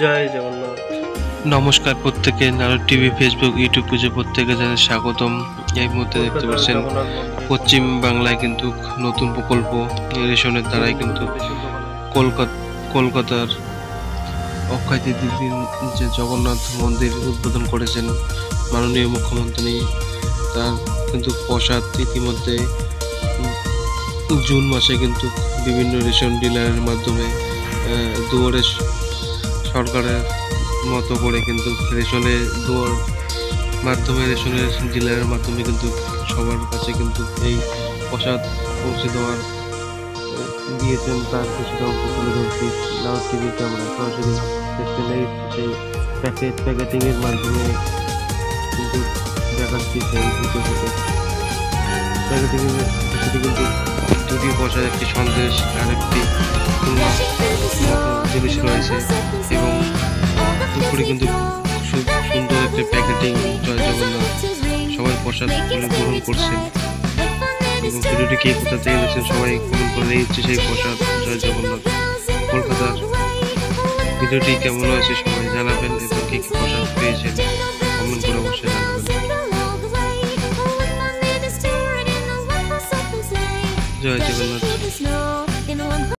জয় জগন্নাথ। নমস্কার প্রত্যেকে, Narad TV, Facebook, YouTube পেজে প্রত্যেকে জানাই স্বাগতম। এই মুহূর্তে দেখতে কলকাতার পাচ্ছেন জগন্নাথ মন্দিরে পশ্চিম বাংলায় কিন্তু নতুন প্রকল্প রেশনের দ্বারাই কিন্তু কলকাতার অক্ষয় তৃতীয়ার দিন যে জগন্নাথ মন্দির উদ্বোধন করেছেন মাননীয় মুখ্যমন্ত্রী, তার কিন্তু প্রসাদ ইতিমধ্যে জুন মাসে কিন্তু বিভিন্ন রেশন ডিলারের মাধ্যমে দুয়ারে সরকারের মতো করে কিন্তু রেশনের দুয়ার মাধ্যমে রেশনের ডিলারের মাধ্যমে কিন্তু সবার কাছে কিন্তু এই প্রসাদ পৌঁছে দেওয়ার দিয়েছেন। তার কিছুটা অংশ তুলে ধরছি নারদ টিভিতে আমরা সরাসরি দেখতে নেই, সেই প্যাকেটিংয়ের মাধ্যমে কিন্তু দেখাচ্ছি সেই ভিডিওতে। প্যাকেটিংয়ের সেটি কিন্তু দুটি প্রসাদ, একটি সন্দেশ আর একটি খুলনা জিনিস রয়েছে এবং উপরে কিন্তু খুব সুন্দর একটি প্যাকেটিং। জয় জগন্নাথ, সবাই প্রসাদ গ্রহণ করছেন এবং ভিডিওটি কে কোথা থেকে দেখছেন সবাই কমেন্ট করে। এই হচ্ছে সেই প্রসাদ, জয় জগন্নাথ কলকাতার। ভিডিওটি কেমন হয়েছে সবাই জানাবেন এবং কে কি প্রসাদ পেয়েছেন কমেন্ট করে অবশ্যই জানাবেন। জয় জগন্নাথ।